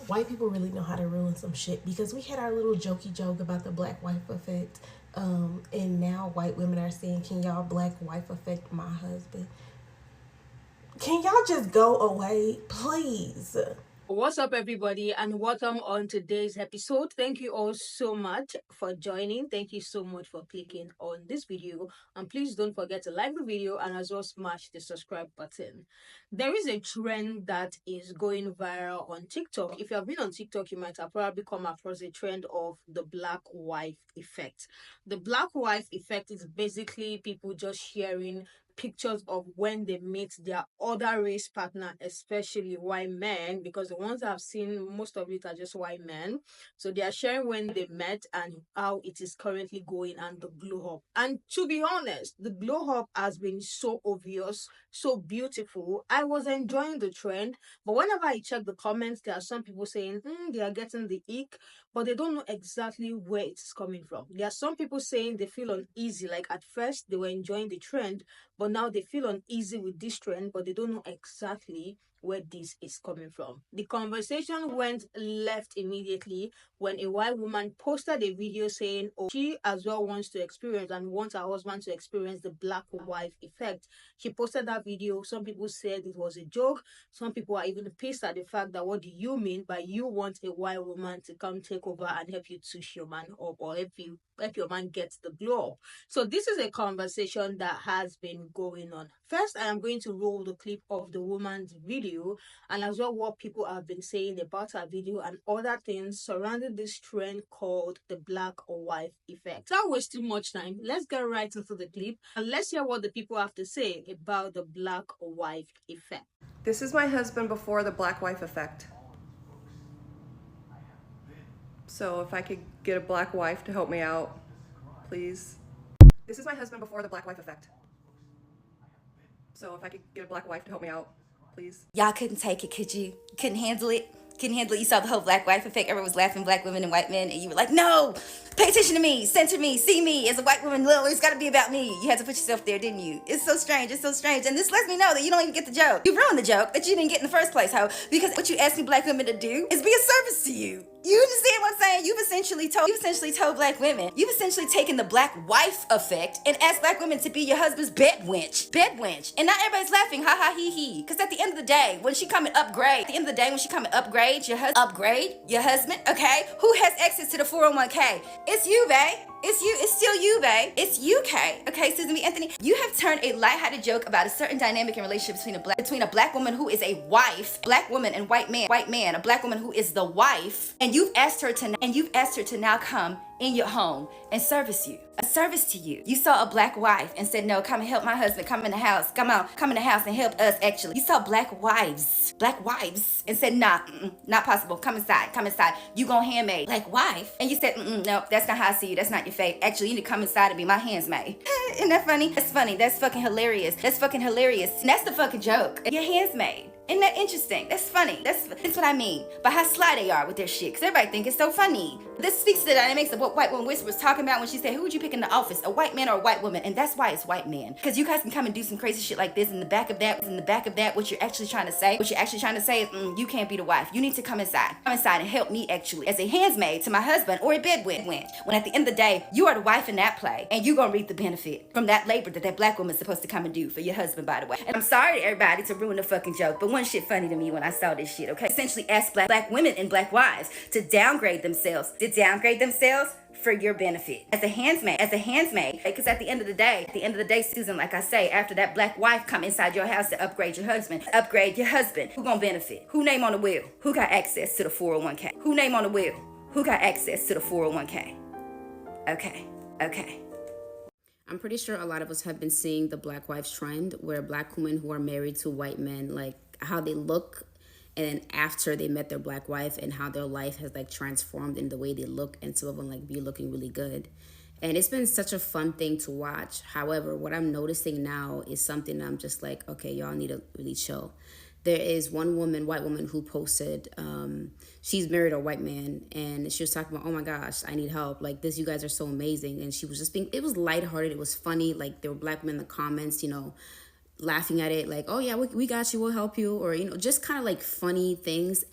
white people really know how to ruin some shit, because we had our little jokey joke about the black wife effect. And now white women are saying, can y'all black wife affect my husband? Can y'all just go away, please? What's up, everybody, and welcome on today's episode. Thank you all so much for joining. Thank you so much for clicking on this video. And please don't forget to like the video and as well smash the subscribe button. There is a trend that is going viral on TikTok. If you have been on TikTok, you might have probably come across a trend of the black wife effect. The black wife effect is basically people just sharing pictures of when they meet their other race partner, especially white men, because the ones I've seen, most of it are just white men. So they are sharing when they met and how it is currently going and the glow up. And to be honest, the glow up has been so obvious, so beautiful. I was enjoying the trend, but whenever I check the comments, there are some people saying, they are getting the ick, but they don't know exactly where it's coming from. There are some people saying they feel uneasy, like at first they were enjoying the trend, but now they feel uneasy with this trend, but they don't know exactly where this is coming from. The conversation went left immediately when a white woman posted a video saying, oh, she as well wants to experience and wants her husband to experience the black wife effect. She posted that video. Some people said it was a joke. Some people are even pissed at the fact that, what do you mean by you want a white woman to come take over and help you touch your man up, or help your man get the glow up? So this is a conversation that has been going on. First, I am going to roll the clip of the woman's video and as well what people have been saying about her video and other things surrounding this trend called the black wife effect. Without wasting much time, let's get right into the clip and let's hear what the people have to say about the black wife effect. This is my husband before the black wife effect. So if I could get a black wife to help me out, please. This is my husband before the black wife effect. So if I could get a black wife to help me out, please. Y'all couldn't take it, could you? Couldn't handle it? Couldn't handle it? You saw the whole black wife effect. Everyone was laughing, black women and white men, and you were like, no, pay attention to me, center me, see me. As a white woman, Lil, it's gotta be about me. You had to put yourself there, didn't you? It's so strange, it's so strange. And this lets me know that you don't even get the joke. You ruined the joke that you didn't get in the first place, ho. Because what you asked me black women to do is be a service to you. You understand what I'm saying? You've essentially told black women, you've essentially taken the black wife effect and asked black women to be your husband's bed wench. Bed wench. And now everybody's laughing, ha ha hee hee. Because at the end of the day, when she come and upgrade, upgrade your husband, okay? Who has access to the 401k? It's you, babe. It's you. It's still you, babe. It's you, Kay. Okay, Susan B. Anthony. You have turned a lighthearted joke about a certain dynamic in relationship between a black woman who is a wife, black woman and white man, a black woman who is the wife, and you've asked her to now come in your home and service you. A service to you. You saw a black wife and said, no, come and help my husband. Come in the house. Come in the house and help us, actually. You saw black wives, and said, nah, not possible. Come inside. You gon' handmaid. Black wife. And you said, no, that's not how I see you. That's not your fate. Actually, you need to come inside and be my handsmaid. Isn't that funny? That's funny. That's fucking hilarious. And that's the fucking joke. Your handsmaid. Isn't that interesting? That's funny. That's what I mean by how sly they are with their shit. Because everybody think it's so funny. This speaks to the dynamics of what White Woman Whisper was talking about when she said, who would you pick in the office? A white man or a white woman? And that's why it's white men. Because you guys can come and do some crazy shit like this. In the back of that, what you're actually trying to say is, you can't be the wife. You need to come inside. Come inside and help me, actually, as a handsmaid to my husband or a bedwench. When at the end of the day, you are the wife in that play. And you're going to reap the benefit from that labor that black woman's supposed to come and do for your husband, by the way. And I'm sorry to everybody to ruin the fucking joke, but one shit funny to me when I saw this shit, okay? Essentially asked black women and black wives to downgrade themselves for your benefit as a handsmaid, because at the end of the day, Susan, like I say, after that black wife come inside your house to upgrade your husband, who gonna benefit? Who name on the will? Who got access to the 401k? Who name on the will? Who got access to the 401k? Okay. I'm pretty sure a lot of us have been seeing the black wives trend, where black women who are married to white men, like how they look and after they met their black wife, and how their life has like transformed in the way they look, and some of them like be looking really good. And it's been such a fun thing to watch. However, what I'm noticing now is something I'm just like, okay, y'all need to really chill. There is one woman, white woman, who posted, she's married a white man, and she was talking about, oh my gosh, I need help. Like this, you guys are so amazing. And she was just it was lighthearted. It was funny. Like there were black men in the comments, laughing at it. Like, oh yeah, we got you. We'll help you. Or, just kind of like funny things.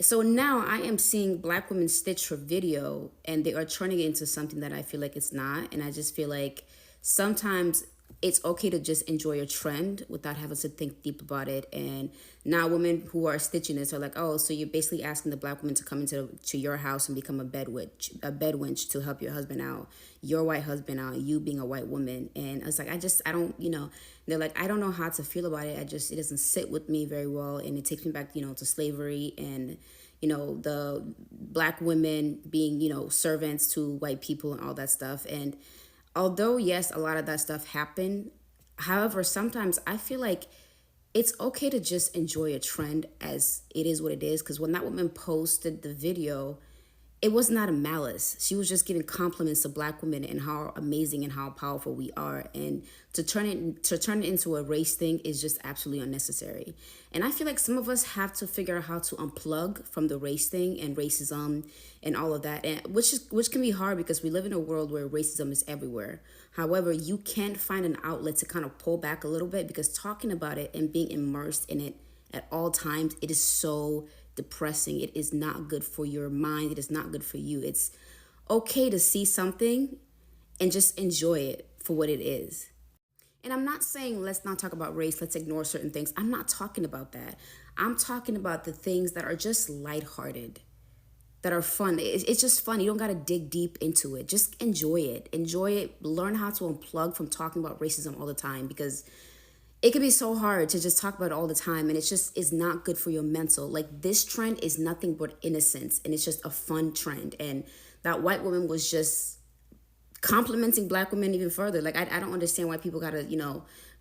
So now I am seeing Black women stitch her video and they are turning it into something that I feel like it's not. And I just feel like sometimes it's okay to just enjoy a trend without having to think deep about it. And now women who are stitching this are like, oh, so you're basically asking the Black woman to come to your house and become a bedwench to help your husband out, your white husband out, you being a white woman. And it's like, I don't, they're like, I don't know how to feel about it. It doesn't sit with me very well. And it takes me back, to slavery and, the Black women being, servants to white people and all that stuff. And although, yes, a lot of that stuff happened, however, sometimes I feel like it's okay to just enjoy a trend as it is what it is. Because when that woman posted the video, it was not a malice. She was just giving compliments to Black women and how amazing and how powerful we are. And to turn it into a race thing is just absolutely unnecessary. And I feel like some of us have to figure out how to unplug from the race thing and racism and all of that, and which can be hard because we live in a world where racism is everywhere. However, you can't find an outlet to kind of pull back a little bit, because talking about it and being immersed in it at all times, it is so depressing. It is not good for your mind. It is not good for you. It's okay to see something and just enjoy it for what it is. And I'm not saying let's not talk about race, let's ignore certain things. I'm not talking about that. I'm talking about the things that are just lighthearted, that are fun. It's just fun. You don't got to dig deep into it. Just enjoy it. Enjoy it. Learn how to unplug from talking about racism all the time, because it can be so hard to just talk about it all the time, and it's not good for your mental. Like, this trend is nothing but innocence, and it's just a fun trend. And that white woman was just complimenting Black women even further. Like, I don't understand why people gotta,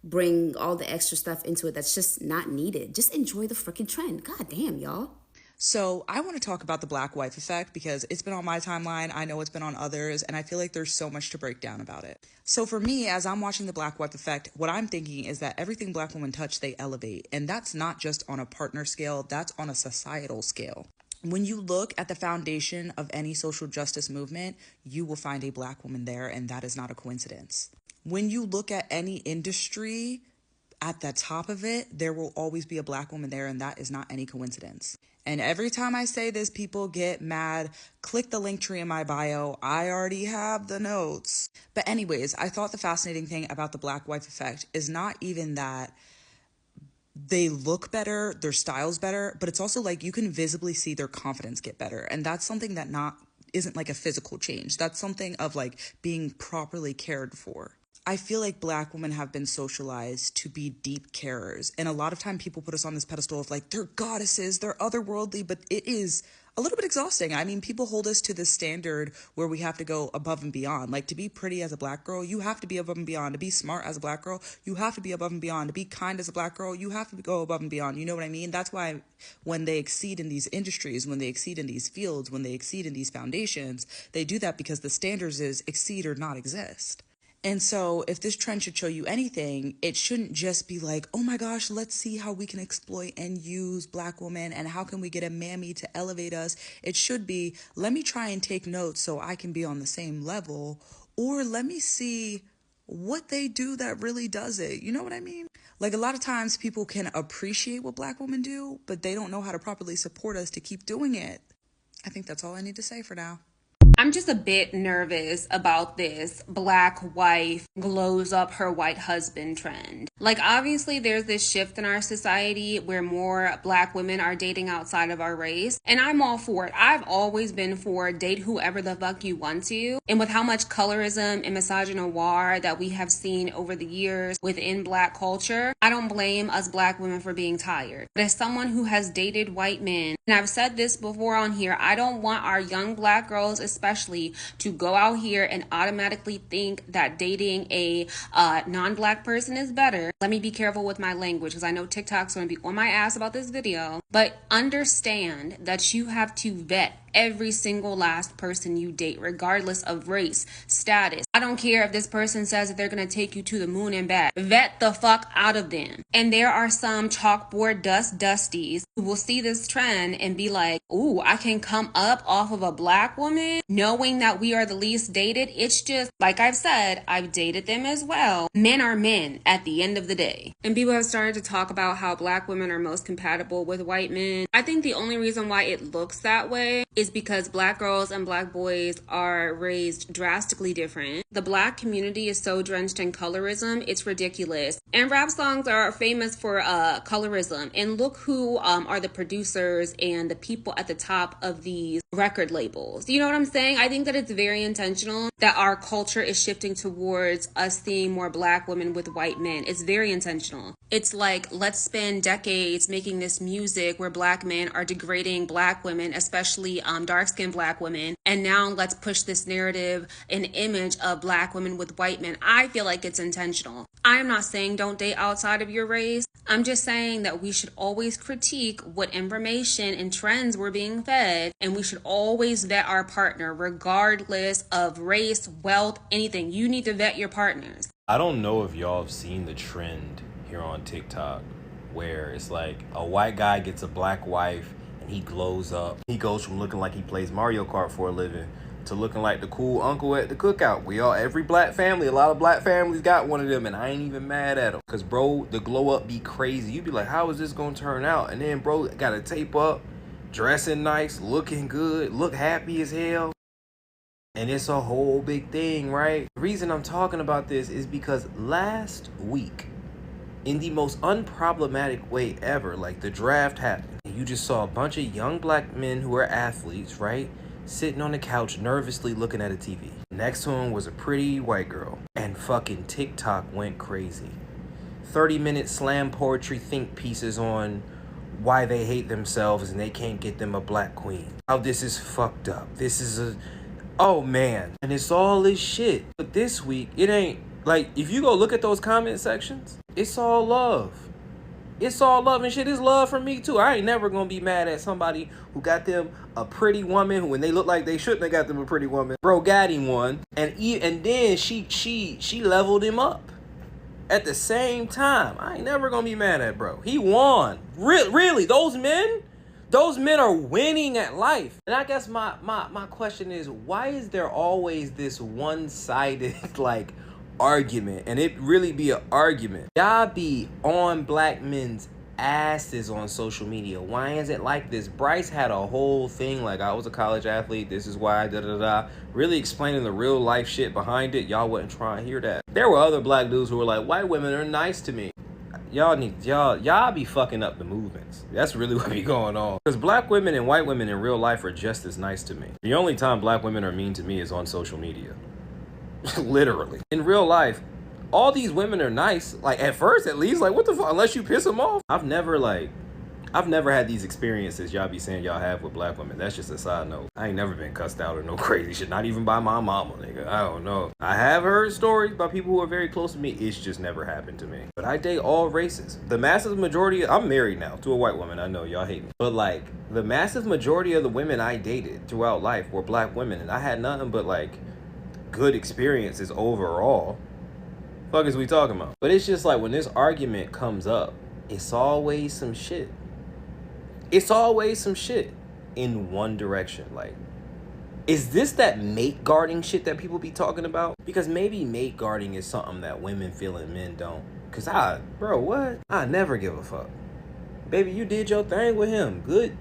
bring all the extra stuff into it that's just not needed. Just enjoy the freaking trend. God damn, y'all. So I want to talk about the Black wife effect because it's been on my timeline. I know it's been on others, and I feel like there's so much to break down about it. So for me, as I'm watching the Black wife effect, what I'm thinking is that everything Black women touch, they elevate. And that's not just on a partner scale, that's on a societal scale. When you look at the foundation of any social justice movement, you will find a Black woman there, and that is not a coincidence. When you look at any industry, at the top of it, there will always be a Black woman there, and that is not any coincidence. And every time I say this, people get mad. Click the link tree in my bio. I already have the notes. But anyways, I thought the fascinating thing about the Black wife effect is not even that they look better, their style's better, but it's also like you can visibly see their confidence get better. And that's something that isn't like a physical change. That's something of like being properly cared for. I feel like Black women have been socialized to be deep carers. And a lot of time people put us on this pedestal of like, they're goddesses, they're otherworldly, but it is a little bit exhausting. I mean, people hold us to this standard where we have to go above and beyond. Like, to be pretty as a Black girl, you have to be above and beyond. To be smart as a Black girl, you have to be above and beyond. To be kind as a Black girl, you have to go above and beyond. You know what I mean? That's why when they exceed in these industries, when they exceed in these fields, when they exceed in these foundations, they do that because the standards is exceed or not exist. And so if this trend should show you anything, it shouldn't just be like, oh my gosh, let's see how we can exploit and use Black women and how can we get a mammy to elevate us. It should be, let me try and take notes so I can be on the same level, or let me see what they do that really does it. You know what I mean? Like, a lot of times people can appreciate what Black women do, but they don't know how to properly support us to keep doing it. I think that's all I need to say for now. I'm just a bit nervous about this Black wife glows up her white husband trend. Like, obviously there's this shift in our society where more Black women are dating outside of our race, and I'm all for it. I've always been for date whoever the fuck you want to. And with how much colorism and misogynoir that we have seen over the years within Black culture, I don't blame us Black women for being tired. But as someone who has dated white men, and I've said this before on here, I don't want our young Black girls especially to go out here and automatically think that dating a non-Black person is better. Let me be careful with my language because I know TikTok's going to be on my ass about this video. But understand that you have to vet every single last person you date, regardless of race, status. I don't care if this person says that they're gonna take you to the moon and back. Vet the fuck out of them. And there are some chalkboard dusties who will see this trend and be like, ooh, I can come up off of a black woman, knowing that we are the least dated. It's just, like I've said, I've dated them as well. Men are men at the end of the day. And people have started to talk about how black women are most compatible with white men. I think the only reason why it looks that way is because black girls and black boys are raised drastically different. The black community is so drenched in colorism, it's ridiculous. And rap songs are famous for colorism. And look who are the producers and the people at the top of these record labels. You know what I'm saying? I think that it's very intentional that our culture is shifting towards us seeing more black women with white men. It's very intentional. It's like, let's spend decades making this music where black men are degrading black women, especially dark-skinned black women, and now let's push this narrative and image of black women with white men. I feel like it's intentional. I'm not saying don't date outside of your race. I'm just saying that we should always critique what information and trends we're being fed, and we should always vet our partner regardless of race, wealth, anything. You need to vet your partners. I don't know if y'all have seen the trend here on TikTok where it's like a white guy gets a black wife and he glows up. He goes from looking like he plays Mario Kart for a living to looking like the cool uncle at the cookout. Every black family, a lot of black families got one of them, and I ain't even mad at them. Cause bro, the glow up be crazy. You be like, how is this gonna turn out? And then bro got a tape up, dressing nice, looking good, look happy as hell. And it's a whole big thing, right? The reason I'm talking about this is because last week, in the most unproblematic way ever, like the draft happened, you just saw a bunch of young black men who are athletes, right? Sitting on the couch nervously looking at a TV. Next to him was a pretty white girl. And fucking TikTok went crazy. 30-minute slam poetry think pieces on why they hate themselves and they can't get them a black queen. How this is fucked up. Oh man. And it's all this shit. But this week, it ain't, like, if you go look at those comment sections, it's all love. It's all love and shit. It's love from me too. I ain't never gonna be mad at somebody who got them a pretty woman who, when they look like they shouldn't have got them a pretty woman. Bro got him one, and then she leveled him up at the same time. I ain't never gonna be mad at bro. He won. Really, those men are winning at life. And I guess my question is, why is there always this one-sided like argument? And it really be an argument. Y'all be on black men's asses on social media. Why is it like this? Bryce had a whole thing like, I was a college athlete, this is why, really explaining the real life shit behind it. Y'all wasn't trying to hear that. There were other black dudes who were like, white women are nice to me. Y'all be fucking up the movements. That's really what be going on. Because black women and white women in real life are just as nice to me. The only time black women are mean to me is on social media. Literally. In real life, all these women are nice. Like, at first, at least. Like, what the fuck? Unless you piss them off. I've never had these experiences y'all be saying y'all have with black women. That's just a side note. I ain't never been cussed out or no crazy shit. Not even by my mama, nigga. I don't know. I have heard stories by people who are very close to me. It's just never happened to me. But I date all races. The massive majority, I'm married now to a white woman. I know y'all hate me. But like, the massive majority of the women I dated throughout life were black women. And I had nothing but like good experiences overall. Fuck is we talking about? But it's just like, when this argument comes up, it's always some shit. It's always some shit in one direction. Like, is this that mate guarding shit that people be talking about? Because maybe mate guarding is something that women feel and men don't. Cause what? I never give a fuck. Baby, you did your thing with him. Good.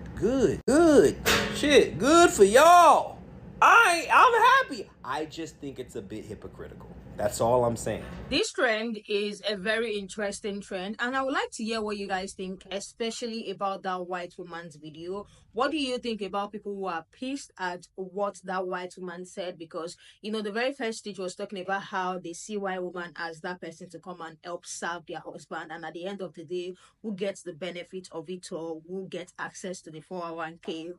Shit, good for y'all. I'm happy. I just think it's a bit hypocritical. That's all I'm saying. This trend is a very interesting trend, and I would like to hear what you guys think, especially about that white woman's video. What do you think about people who are pissed at what that white woman said? Because, the very first stage was talking about how they see white woman as that person to come and help serve their husband, and at the end of the day, who gets the benefit of it all, who gets access to the 401k,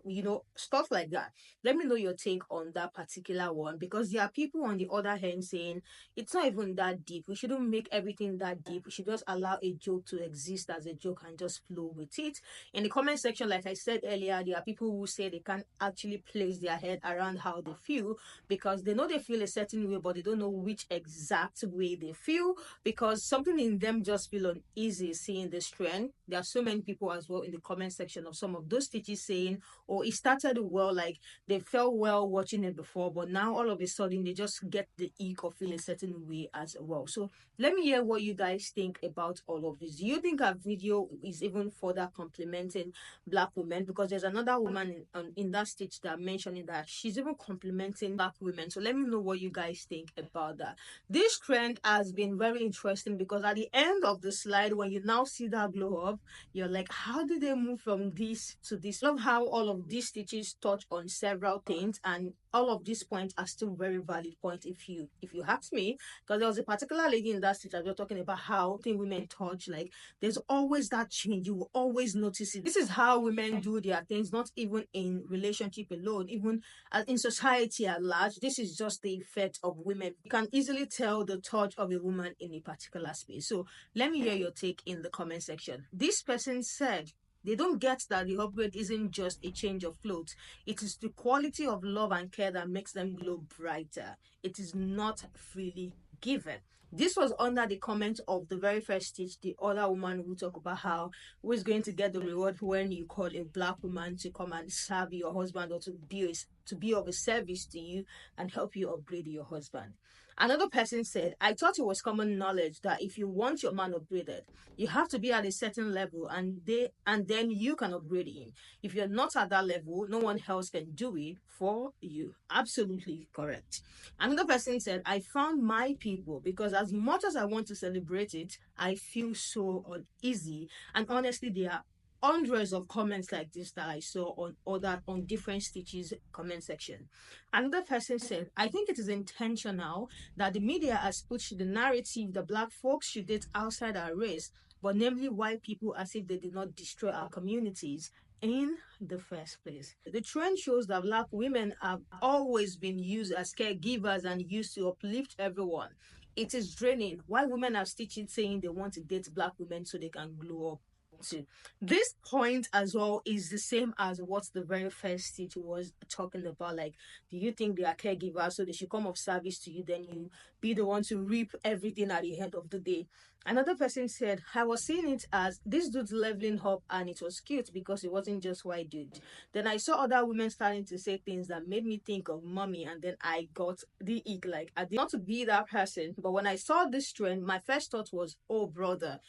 stuff like that. Let me know your take on that particular one, because there are people on the other hand saying, it's not even that deep. We shouldn't make everything that deep. We should just allow a joke to exist as a joke and just flow with it. In the comment section, like I said earlier, media, there are people who say they can't actually place their head around how they feel, because they know they feel a certain way, but they don't know which exact way they feel, because something in them just feel uneasy seeing this trend. There are so many people as well in the comment section of some of those stitches saying, oh, it started well, like they felt well watching it before, but now all of a sudden they just get the ick or feel a certain way as well. So let me hear what you guys think about all of this. Do you think our video is even further complimenting Black women? Because there's another woman in that stitch that mentioning that she's even complimenting Black women. So let me know what you guys think about that. This trend has been very interesting, because at the end of the slide, when you now see that glow up, you're like, how did they move from this to this? I love how all of these stitches touch on several things, and all of these points are still very valid points if you ask me. Because there was a particular lady in that stitch that we were talking about how thing women touch, like there's always that change, you will always notice it. This is how women do their things, not even in relationship alone, even in society at large. This is just the effect of women. You can easily tell the touch of a woman in a particular space. So let me hear your take in the comment section. This person said they don't get that the upgrade isn't just a change of clothes. It is the quality of love and care that makes them glow brighter. It is not freely given. This was under the comment of the very first stitch, the other woman who talk about how who is going to get the reward when you call a Black woman to come and serve your husband, or to be of a service to you and help you upgrade your husband. Another person said, I thought it was common knowledge that if you want your man upgraded, you have to be at a certain level, and then you can upgrade him. If you're not at that level, no one else can do it for you. Absolutely correct. Another person said, I found my people, because as much as I want to celebrate it, I feel so uneasy. And honestly, there are hundreds of comments like this that I saw on different stitches comment section. Another person said, I think it is intentional that the media has pushed the narrative that Black folks should date outside our race, but namely white people, as if they did not destroy our communities in the first place. The trend shows that Black women have always been used as caregivers and used to uplift everyone. It is draining. Why women have stitches saying they want to date Black women so they can glow up too. This point as well is the same as what the very first stitch was talking about. Like, do you think they are caregivers so they should come of service to you, then you be the one to reap everything at the end of the day? Another person said, I was seeing it as this dude's leveling up, and it was cute because it wasn't just white dude. Then I saw other women starting to say things that made me think of mommy, and then I got the ick. Like, I did not to be that person, but when I saw this trend, my first thought was, oh brother,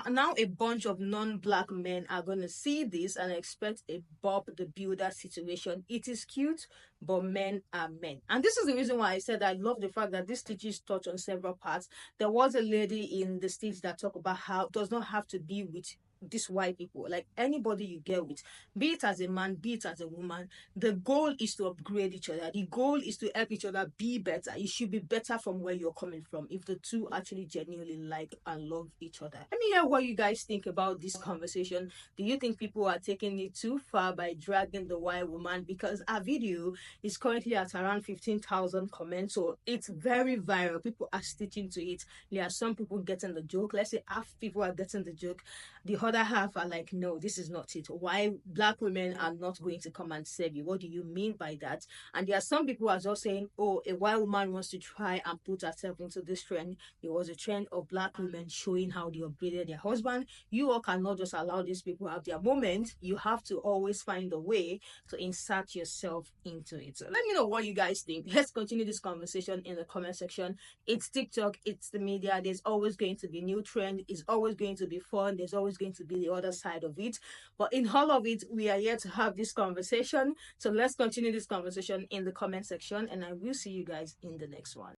now a bunch of non-Black men are going to see this and expect a Bob the Builder situation. It is cute, but men are men. And this is the reason why I said I love the fact that this stitches touch on several parts. There was a lady in the stitch that talked about how it does not have to be with these white people, like anybody you get with, be it as a man, be it as a woman, the goal is to upgrade each other. The goal is to help each other be better. You should be better from where you're coming from if the two actually genuinely like and love each other. Let me hear what you guys think about this conversation. Do you think people are taking it too far by dragging the white woman? Because our video is currently at around 15,000 comments, so it's very viral. People are stitching to it. There are some people getting the joke. Let's say half people are getting the joke. The other half are like, no, this is not it. Why Black women are not going to come and save you? What do you mean by that? And there are some people who are just saying, oh, a white woman wants to try and put herself into this trend. There was a trend of Black women showing how they upgraded their husband. You all cannot just allow these people to have their moment. You have to always find a way to insert yourself into it. So let me know what you guys think. Let's continue this conversation in the comment section. It's TikTok, it's the media. There's always going to be new trend. It's always going to be fun. There's always going to be the other side of it. But in all of it, we are here to have this conversation. So let's continue this conversation in the comment section, and I will see you guys in the next one.